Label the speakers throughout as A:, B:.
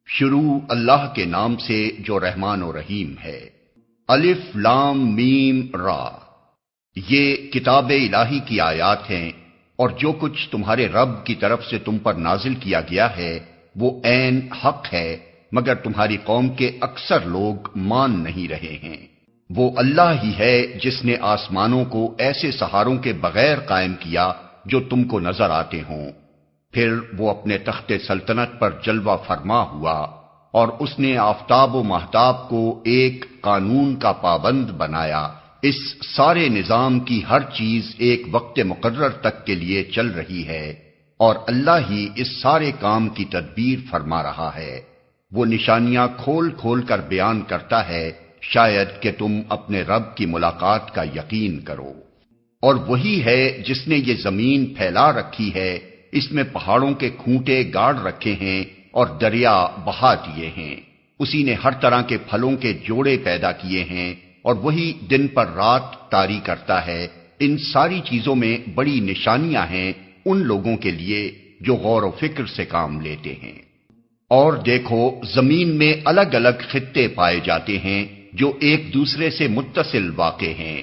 A: شروع اللہ کے نام سے جو رحمان و رحیم ہے۔ الف لام میم را، یہ کتاب الہی کی آیات ہیں، اور جو کچھ تمہارے رب کی طرف سے تم پر نازل کیا گیا ہے وہ عین حق ہے، مگر تمہاری قوم کے اکثر لوگ مان نہیں رہے ہیں۔ وہ اللہ ہی ہے جس نے آسمانوں کو ایسے سہاروں کے بغیر قائم کیا جو تم کو نظر آتے ہوں، پھر وہ اپنے تخت سلطنت پر جلوہ فرما ہوا، اور اس نے آفتاب و ماہتاب کو ایک قانون کا پابند بنایا۔ اس سارے نظام کی ہر چیز ایک وقت مقرر تک کے لیے چل رہی ہے، اور اللہ ہی اس سارے کام کی تدبیر فرما رہا ہے۔ وہ نشانیاں کھول کھول کر بیان کرتا ہے، شاید کہ تم اپنے رب کی ملاقات کا یقین کرو۔ اور وہی ہے جس نے یہ زمین پھیلا رکھی ہے، اس میں پہاڑوں کے کھونٹے گاڑ رکھے ہیں اور دریا بہا دیے ہیں۔ اسی نے ہر طرح کے پھلوں کے جوڑے پیدا کیے ہیں، اور وہی دن پر رات طاری کرتا ہے۔ ان ساری چیزوں میں بڑی نشانیاں ہیں ان لوگوں کے لیے جو غور و فکر سے کام لیتے ہیں۔ اور دیکھو، زمین میں الگ الگ خطے پائے جاتے ہیں جو ایک دوسرے سے متصل واقع ہیں۔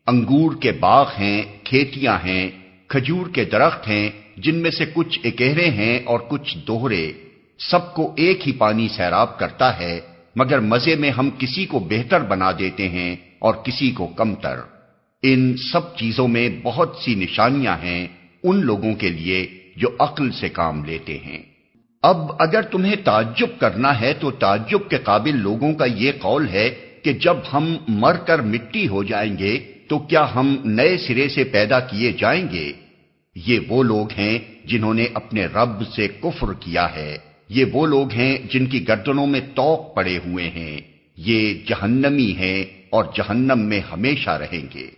A: انگور کے باغ ہیں، کھیتیاں ہیں، کھجور کے درخت ہیں جن میں سے کچھ اکہرے ہیں اور کچھ دوہرے، سب کو ایک ہی پانی سیراب کرتا ہے، مگر مزے میں ہم کسی کو بہتر بنا دیتے ہیں اور کسی کو کمتر۔ ان سب چیزوں میں بہت سی نشانیاں ہیں ان لوگوں کے لیے جو عقل سے کام لیتے ہیں۔ اب اگر تمہیں تعجب کرنا ہے تو تعجب کے قابل لوگوں کا یہ قول ہے کہ جب ہم مر کر مٹی ہو جائیں گے تو کیا ہم نئے سرے سے پیدا کیے جائیں گے؟ یہ وہ لوگ ہیں جنہوں نے اپنے رب سے کفر کیا ہے، یہ وہ لوگ ہیں جن کی گردنوں میں طوق پڑے ہوئے ہیں، یہ جہنمی ہیں اور جہنم میں ہمیشہ رہیں گے۔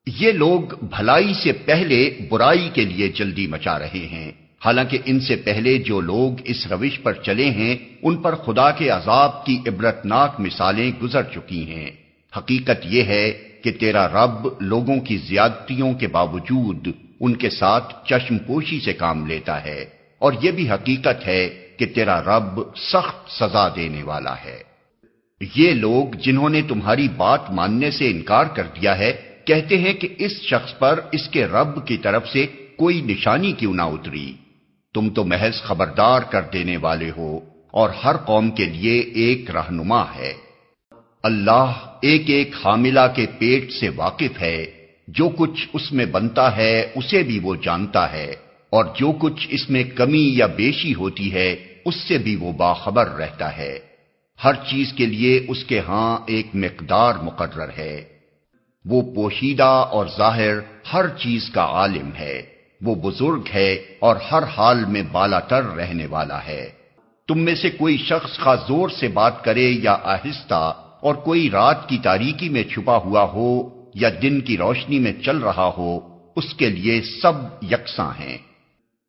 A: یہ لوگ بھلائی سے پہلے برائی کے لیے جلدی مچا رہے ہیں، حالانکہ ان سے پہلے جو لوگ اس روش پر چلے ہیں ان پر خدا کے عذاب کی عبرتناک مثالیں گزر چکی ہیں۔ حقیقت یہ ہے کہ تیرا رب لوگوں کی زیادتیوں کے باوجود ان کے ساتھ چشم پوشی سے کام لیتا ہے، اور یہ بھی حقیقت ہے کہ تیرا رب سخت سزا دینے والا ہے۔ یہ لوگ جنہوں نے تمہاری بات ماننے سے انکار کر دیا ہے کہتے ہیں کہ اس شخص پر اس کے رب کی طرف سے کوئی نشانی کیوں نہ اتری۔ تم تو محض خبردار کر دینے والے ہو، اور ہر قوم کے لیے ایک رہنما ہے۔ اللہ ایک ایک حاملہ کے پیٹ سے واقف ہے، جو کچھ اس میں بنتا ہے اسے بھی وہ جانتا ہے، اور جو کچھ اس میں کمی یا بیشی ہوتی ہے اس سے بھی وہ باخبر رہتا ہے۔ ہر چیز کے لیے اس کے ہاں ایک مقدار مقرر ہے۔ وہ پوشیدہ اور ظاہر ہر چیز کا عالم ہے، وہ بزرگ ہے اور ہر حال میں بالا تر رہنے والا ہے۔ تم میں سے کوئی شخص خواہ زور سے بات کرے یا آہستہ، اور کوئی رات کی تاریکی میں چھپا ہوا ہو یا دن کی روشنی میں چل رہا ہو، اس کے لیے سب یکساں ہیں۔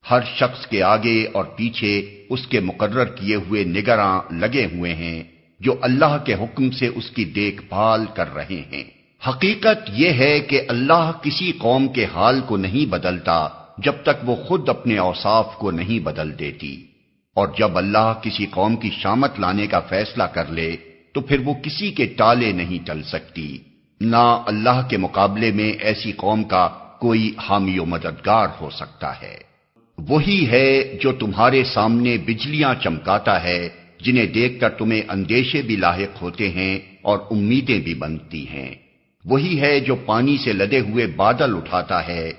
A: ہر شخص کے آگے اور پیچھے اس کے مقرر کیے ہوئے نگراں لگے ہوئے ہیں جو اللہ کے حکم سے اس کی دیکھ بھال کر رہے ہیں۔ حقیقت یہ ہے کہ اللہ کسی قوم کے حال کو نہیں بدلتا جب تک وہ خود اپنے اوصاف کو نہیں بدل دیتی، اور جب اللہ کسی قوم کی شامت لانے کا فیصلہ کر لے تو پھر وہ کسی کے ٹالے نہیں ٹل سکتی، نہ اللہ کے مقابلے میں ایسی قوم کا کوئی حامی و مددگار ہو سکتا ہے۔ وہی ہے جو تمہارے سامنے بجلیاں چمکاتا ہے، جنہیں دیکھ کر تمہیں اندیشے بھی لاحق ہوتے ہیں اور امیدیں بھی بنتی ہیں۔ وہی ہے جو پانی سے لدے ہوئے بادل اٹھاتا ہے،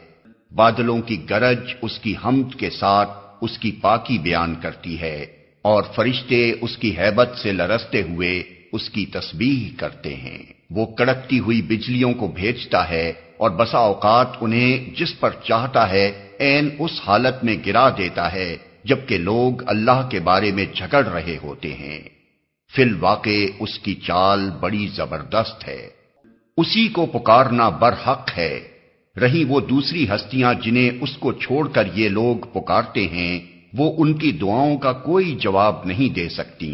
A: بادلوں کی گرج اس کی حمد کے ساتھ اس کی پاکی بیان کرتی ہے، اور فرشتے اس کی ہیبت سے لرزتے ہوئے اس کی تسبیح کرتے ہیں۔ وہ کڑکتی ہوئی بجلیوں کو بھیجتا ہے، اور بسا اوقات انہیں جس پر چاہتا ہے عین اس حالت میں گرا دیتا ہے جبکہ لوگ اللہ کے بارے میں جھگڑ رہے ہوتے ہیں۔ فی الواقع اس کی چال بڑی زبردست ہے، اسی کو پکارنا برحق ہے۔ رہی وہ دوسری ہستیاں جنہیں اس کو چھوڑ کر یہ لوگ پکارتے ہیں، وہ ان کی دعاؤں کا کوئی جواب نہیں دے سکتی۔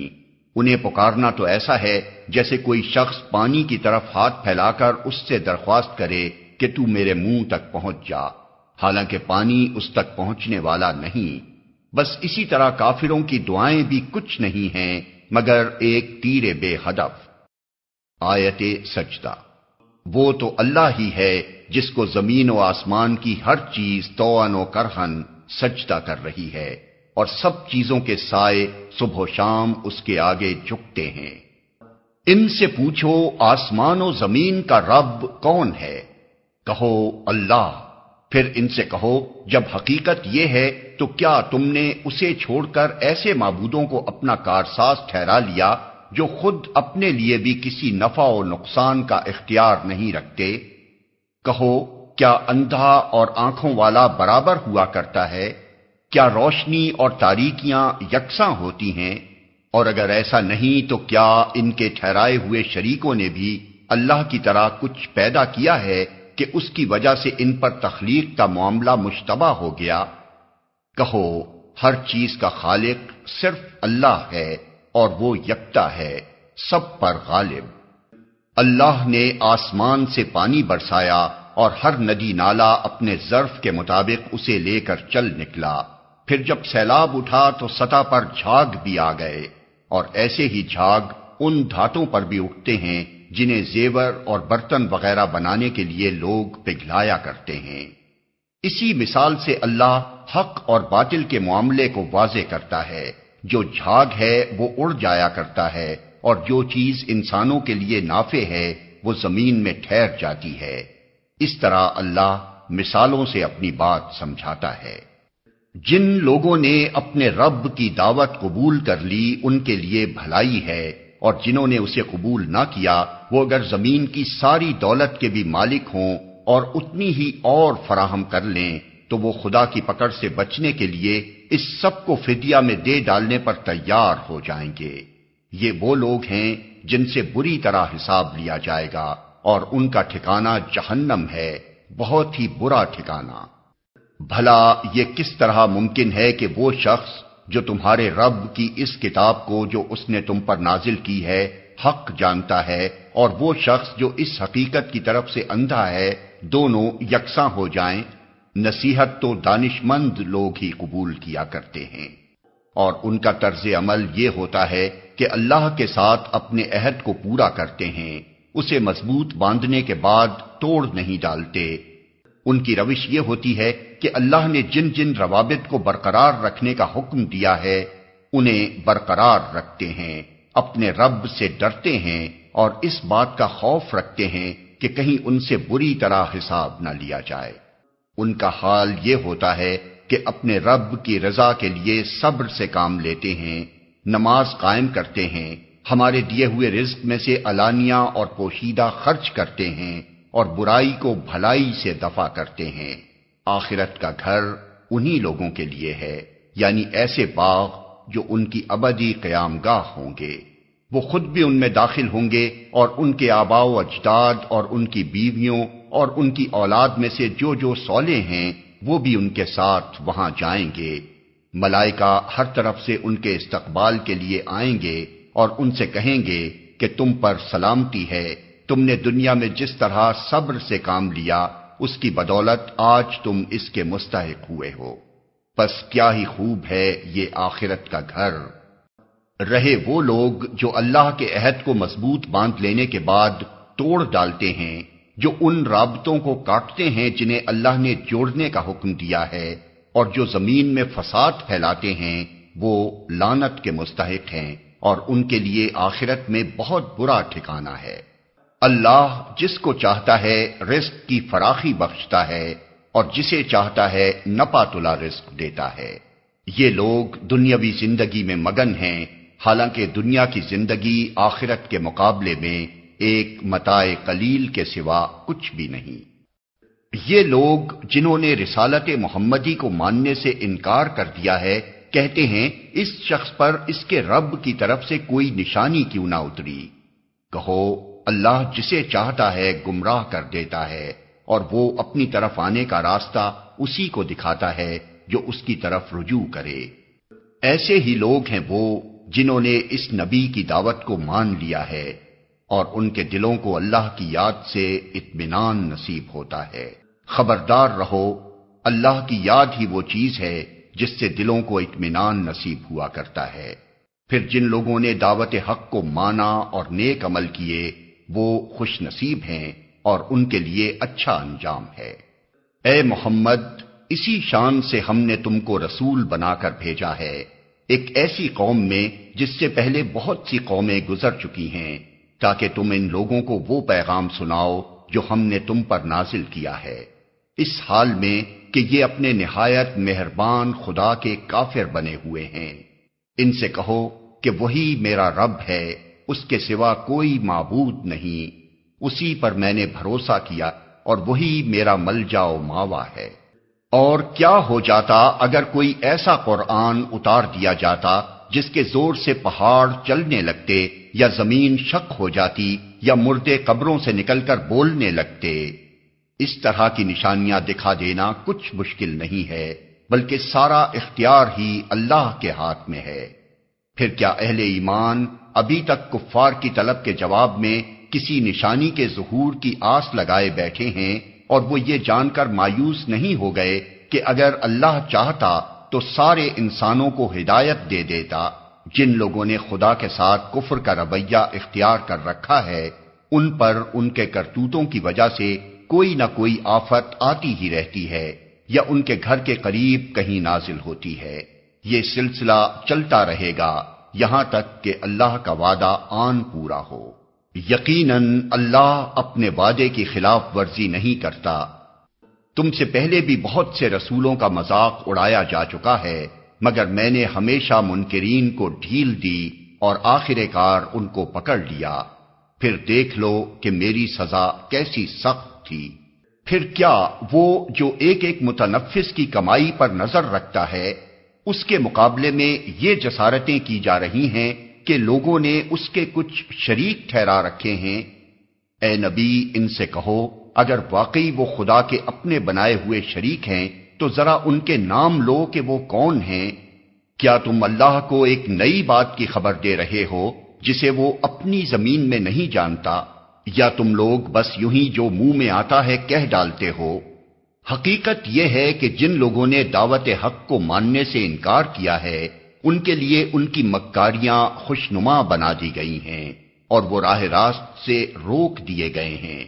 A: انہیں پکارنا تو ایسا ہے جیسے کوئی شخص پانی کی طرف ہاتھ پھیلا کر اس سے درخواست کرے کہ تو میرے منہ تک پہنچ جا، حالانکہ پانی اس تک پہنچنے والا نہیں۔ بس اسی طرح کافروں کی دعائیں بھی کچھ نہیں ہیں مگر ایک تیر بے ہدف۔ آیت سجدہ۔ وہ تو اللہ ہی ہے جس کو زمین و آسمان کی ہر چیز طوعاً و کرہن سجدہ کر رہی ہے، اور سب چیزوں کے سائے صبح و شام اس کے آگے جھکتے ہیں۔ ان سے پوچھو آسمان و زمین کا رب کون ہے؟ کہو اللہ۔ پھر ان سے کہو جب حقیقت یہ ہے تو کیا تم نے اسے چھوڑ کر ایسے معبودوں کو اپنا کارساز ٹھہرا لیا جو خود اپنے لیے بھی کسی نفع و نقصان کا اختیار نہیں رکھتے؟ کہو کیا اندھا اور آنکھوں والا برابر ہوا کرتا ہے؟ کیا روشنی اور تاریکیاں یکساں ہوتی ہیں؟ اور اگر ایسا نہیں تو کیا ان کے ٹھہرائے ہوئے شریکوں نے بھی اللہ کی طرح کچھ پیدا کیا ہے کہ اس کی وجہ سے ان پر تخلیق کا معاملہ مشتبہ ہو گیا؟ کہو ہر چیز کا خالق صرف اللہ ہے اور وہ یکتا ہے، سب پر غالب۔ اللہ نے آسمان سے پانی برسایا اور ہر ندی نالا اپنے ظرف کے مطابق اسے لے کر چل نکلا، پھر جب سیلاب اٹھا تو سطح پر جھاگ بھی آ گئے، اور ایسے ہی جھاگ ان دھاتوں پر بھی اٹھتے ہیں جنہیں زیور اور برتن وغیرہ بنانے کے لیے لوگ پگھلایا کرتے ہیں۔ اسی مثال سے اللہ حق اور باطل کے معاملے کو واضح کرتا ہے۔ جو جھاگ ہے وہ اڑ جایا کرتا ہے، اور جو چیز انسانوں کے لیے نافع ہے وہ زمین میں ٹھہر جاتی ہے۔ اس طرح اللہ مثالوں سے اپنی بات سمجھاتا ہے۔ جن لوگوں نے اپنے رب کی دعوت قبول کر لی ان کے لیے بھلائی ہے، اور جنہوں نے اسے قبول نہ کیا وہ اگر زمین کی ساری دولت کے بھی مالک ہوں اور اتنی ہی اور فراہم کر لیں تو وہ خدا کی پکڑ سے بچنے کے لیے اس سب کو فدیہ میں دے ڈالنے پر تیار ہو جائیں گے۔ یہ وہ لوگ ہیں جن سے بری طرح حساب لیا جائے گا، اور ان کا ٹھکانہ جہنم ہے، بہت ہی برا ٹھکانہ۔ بھلا یہ کس طرح ممکن ہے کہ وہ شخص جو تمہارے رب کی اس کتاب کو جو اس نے تم پر نازل کی ہے حق جانتا ہے، اور وہ شخص جو اس حقیقت کی طرف سے اندھا ہے، دونوں یکساں ہو جائیں؟ نصیحت تو دانشمند لوگ ہی قبول کیا کرتے ہیں، اور ان کا طرز عمل یہ ہوتا ہے کہ اللہ کے ساتھ اپنے عہد کو پورا کرتے ہیں، اسے مضبوط باندھنے کے بعد توڑ نہیں ڈالتے۔ ان کی روش یہ ہوتی ہے کہ اللہ نے جن جن روابط کو برقرار رکھنے کا حکم دیا ہے انہیں برقرار رکھتے ہیں، اپنے رب سے ڈرتے ہیں اور اس بات کا خوف رکھتے ہیں کہ کہیں ان سے بری طرح حساب نہ لیا جائے۔ ان کا حال یہ ہوتا ہے کہ اپنے رب کی رضا کے لیے صبر سے کام لیتے ہیں، نماز قائم کرتے ہیں، ہمارے دیے ہوئے رزق میں سے علانیہ اور پوشیدہ خرچ کرتے ہیں، اور برائی کو بھلائی سے دفع کرتے ہیں۔ آخرت کا گھر انہی لوگوں کے لیے ہے، یعنی ایسے باغ جو ان کی ابدی قیام گاہ ہوں گے۔ وہ خود بھی ان میں داخل ہوں گے، اور ان کے آباء و اجداد اور ان کی بیویوں اور ان کی اولاد میں سے جو جو صالح ہیں وہ بھی ان کے ساتھ وہاں جائیں گے۔ ملائکہ ہر طرف سے ان کے استقبال کے لیے آئیں گے اور ان سے کہیں گے کہ تم پر سلامتی ہے، تم نے دنیا میں جس طرح صبر سے کام لیا اس کی بدولت آج تم اس کے مستحق ہوئے ہو، پس کیا ہی خوب ہے یہ آخرت کا گھر۔ رہے وہ لوگ جو اللہ کے عہد کو مضبوط باندھ لینے کے بعد توڑ ڈالتے ہیں، جو ان رابطوں کو کاٹتے ہیں جنہیں اللہ نے جوڑنے کا حکم دیا ہے، اور جو زمین میں فساد پھیلاتے ہیں، وہ لعنت کے مستحق ہیں، اور ان کے لیے آخرت میں بہت برا ٹھکانہ ہے۔ اللہ جس کو چاہتا ہے رزق کی فراخی بخشتا ہے، اور جسے چاہتا ہے نپا تلا رزق دیتا ہے۔ یہ لوگ دنیاوی زندگی میں مگن ہیں، حالانکہ دنیا کی زندگی آخرت کے مقابلے میں ایک متاع قلیل کے سوا کچھ بھی نہیں۔ یہ لوگ جنہوں نے رسالت محمدی کو ماننے سے انکار کر دیا ہے کہتے ہیں اس شخص پر اس کے رب کی طرف سے کوئی نشانی کیوں نہ اتری۔ کہو اللہ جسے چاہتا ہے گمراہ کر دیتا ہے، اور وہ اپنی طرف آنے کا راستہ اسی کو دکھاتا ہے جو اس کی طرف رجوع کرے۔ ایسے ہی لوگ ہیں وہ جنہوں نے اس نبی کی دعوت کو مان لیا ہے، اور ان کے دلوں کو اللہ کی یاد سے اطمینان نصیب ہوتا ہے۔ خبردار رہو، اللہ کی یاد ہی وہ چیز ہے جس سے دلوں کو اطمینان نصیب ہوا کرتا ہے۔ پھر جن لوگوں نے دعوت حق کو مانا اور نیک عمل کیے وہ خوش نصیب ہیں اور ان کے لیے اچھا انجام ہے۔ اے محمد، اسی شان سے ہم نے تم کو رسول بنا کر بھیجا ہے، ایک ایسی قوم میں جس سے پہلے بہت سی قومیں گزر چکی ہیں، تاکہ تم ان لوگوں کو وہ پیغام سناؤ جو ہم نے تم پر نازل کیا ہے، اس حال میں کہ یہ اپنے نہایت مہربان خدا کے کافر بنے ہوئے ہیں۔ ان سے کہو کہ وہی میرا رب ہے، اس کے سوا کوئی معبود نہیں، اسی پر میں نے بھروسہ کیا اور وہی میرا ملجا و ماوا ہے۔ اور کیا ہو جاتا اگر کوئی ایسا قرآن اتار دیا جاتا جس کے زور سے پہاڑ چلنے لگتے یا زمین شق ہو جاتی یا مردے قبروں سے نکل کر بولنے لگتے۔ اس طرح کی نشانیاں دکھا دینا کچھ مشکل نہیں ہے، بلکہ سارا اختیار ہی اللہ کے ہاتھ میں ہے۔ پھر کیا اہل ایمان ابھی تک کفار کی طلب کے جواب میں کسی نشانی کے ظہور کی آس لگائے بیٹھے ہیں اور وہ یہ جان کر مایوس نہیں ہو گئے کہ اگر اللہ چاہتا تو سارے انسانوں کو ہدایت دے دیتا؟ جن لوگوں نے خدا کے ساتھ کفر کا رویہ اختیار کر رکھا ہے ان پر ان کے کرتوتوں کی وجہ سے کوئی نہ کوئی آفت آتی ہی رہتی ہے یا ان کے گھر کے قریب کہیں نازل ہوتی ہے۔ یہ سلسلہ چلتا رہے گا یہاں تک کہ اللہ کا وعدہ آن پورا ہو۔ یقیناً اللہ اپنے وعدے کی خلاف ورزی نہیں کرتا۔ تم سے پہلے بھی بہت سے رسولوں کا مذاق اڑایا جا چکا ہے، مگر میں نے ہمیشہ منکرین کو ڈھیل دی اور آخر کار ان کو پکڑ لیا۔ پھر دیکھ لو کہ میری سزا کیسی سخت تھی۔ پھر کیا وہ جو ایک ایک متنفس کی کمائی پر نظر رکھتا ہے، اس کے مقابلے میں یہ جسارتیں کی جا رہی ہیں کہ لوگوں نے اس کے کچھ شریک ٹھہرا رکھے ہیں؟ اے نبی، ان سے کہو اگر واقعی وہ خدا کے اپنے بنائے ہوئے شریک ہیں تو ذرا ان کے نام لو کہ وہ کون ہیں۔ کیا تم اللہ کو ایک نئی بات کی خبر دے رہے ہو جسے وہ اپنی زمین میں نہیں جانتا، یا تم لوگ بس یوں ہی جو منہ میں آتا ہے کہہ ڈالتے ہو؟ حقیقت یہ ہے کہ جن لوگوں نے دعوت حق کو ماننے سے انکار کیا ہے ان کے لیے ان کی مکاریاں خوشنما بنا دی گئی ہیں اور وہ راہ راست سے روک دیے گئے ہیں۔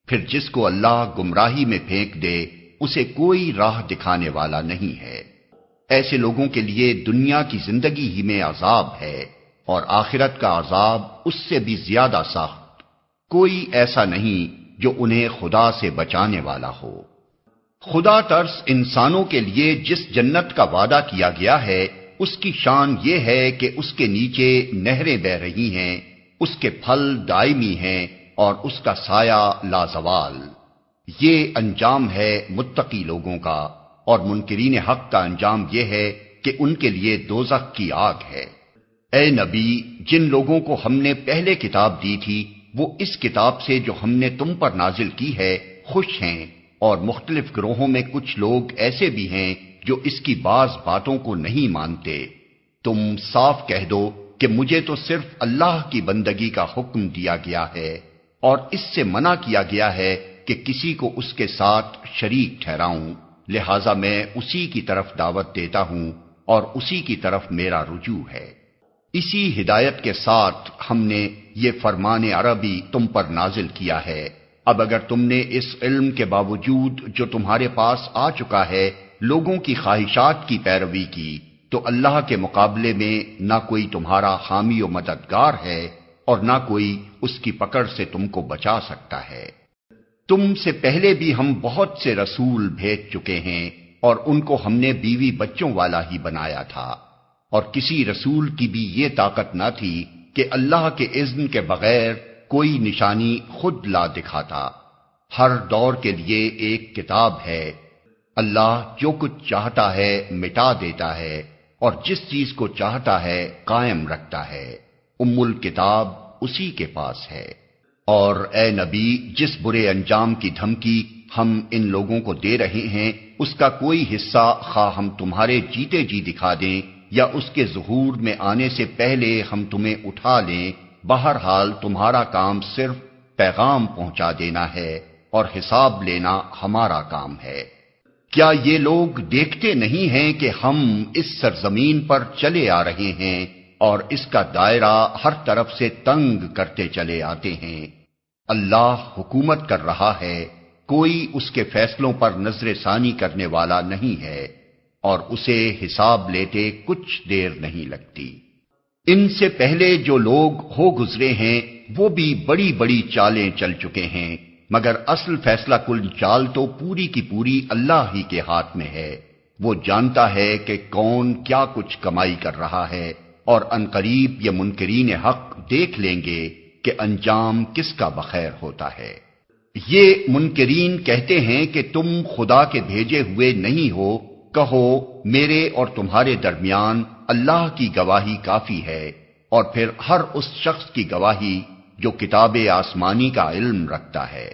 A: پھر جس کو اللہ گمراہی میں پھینک دے اسے کوئی راہ دکھانے والا نہیں ہے۔ ایسے لوگوں کے لیے دنیا کی زندگی ہی میں عذاب ہے اور آخرت کا عذاب اس سے بھی زیادہ سخت۔ کوئی ایسا نہیں جو انہیں خدا سے بچانے والا ہو۔ خدا ترس انسانوں کے لیے جس جنت کا وعدہ کیا گیا ہے اس کی شان یہ ہے کہ اس کے نیچے نہریں بہہ رہی ہیں، اس کے پھل دائمی ہیں اور اس کا سایہ لازوال۔ یہ انجام ہے متقی لوگوں کا، اور منکرین حق کا انجام یہ ہے کہ ان کے لیے دوزخ کی آگ ہے۔ اے نبی، جن لوگوں کو ہم نے پہلے کتاب دی تھی وہ اس کتاب سے جو ہم نے تم پر نازل کی ہے خوش ہیں، اور مختلف گروہوں میں کچھ لوگ ایسے بھی ہیں جو اس کی بعض باتوں کو نہیں مانتے۔ تم صاف کہہ دو کہ مجھے تو صرف اللہ کی بندگی کا حکم دیا گیا ہے اور اس سے منع کیا گیا ہے کہ کسی کو اس کے ساتھ شریک ٹھہراؤں، لہذا میں اسی کی طرف دعوت دیتا ہوں اور اسی کی طرف میرا رجوع ہے۔ اسی ہدایت کے ساتھ ہم نے یہ فرمان عربی تم پر نازل کیا ہے۔ اب اگر تم نے اس علم کے باوجود جو تمہارے پاس آ چکا ہے لوگوں کی خواہشات کی پیروی کی تو اللہ کے مقابلے میں نہ کوئی تمہارا حامی و مددگار ہے اور نہ کوئی اس کی پکڑ سے تم کو بچا سکتا ہے۔ تم سے پہلے بھی ہم بہت سے رسول بھیج چکے ہیں اور ان کو ہم نے بیوی بچوں والا ہی بنایا تھا، اور کسی رسول کی بھی یہ طاقت نہ تھی کہ اللہ کے اذن کے بغیر کوئی نشانی خود لا دکھاتا۔ ہر دور کے لیے ایک کتاب ہے، اللہ جو کچھ چاہتا ہے مٹا دیتا ہے اور جس چیز کو چاہتا ہے قائم رکھتا ہے۔ الکتاب اسی کے پاس ہے۔ اور اے نبی، جس برے انجام کی دھمکی ہم ان لوگوں کو دے رہے ہیں اس کا کوئی حصہ خواہ ہم تمہارے جیتے جی دکھا دیں یا اس کے ظہور میں آنے سے پہلے ہم تمہیں اٹھا لیں، بہرحال تمہارا کام صرف پیغام پہنچا دینا ہے اور حساب لینا ہمارا کام ہے۔ کیا یہ لوگ دیکھتے نہیں ہیں کہ ہم اس سرزمین پر چلے آ رہے ہیں اور اس کا دائرہ ہر طرف سے تنگ کرتے چلے آتے ہیں؟ اللہ حکومت کر رہا ہے، کوئی اس کے فیصلوں پر نظر ثانی کرنے والا نہیں ہے، اور اسے حساب لیتے کچھ دیر نہیں لگتی۔ ان سے پہلے جو لوگ ہو گزرے ہیں وہ بھی بڑی بڑی چالیں چل چکے ہیں، مگر اصل فیصلہ کن چال تو پوری کی پوری اللہ ہی کے ہاتھ میں ہے۔ وہ جانتا ہے کہ کون کیا کچھ کمائی کر رہا ہے، اور عنقریب یہ منکرین حق دیکھ لیں گے کہ انجام کس کا بخیر ہوتا ہے۔ یہ منکرین کہتے ہیں کہ تم خدا کے بھیجے ہوئے نہیں ہو، کہو میرے اور تمہارے درمیان اللہ کی گواہی کافی ہے، اور پھر ہر اس شخص کی گواہی جو کتاب آسمانی کا علم رکھتا ہے۔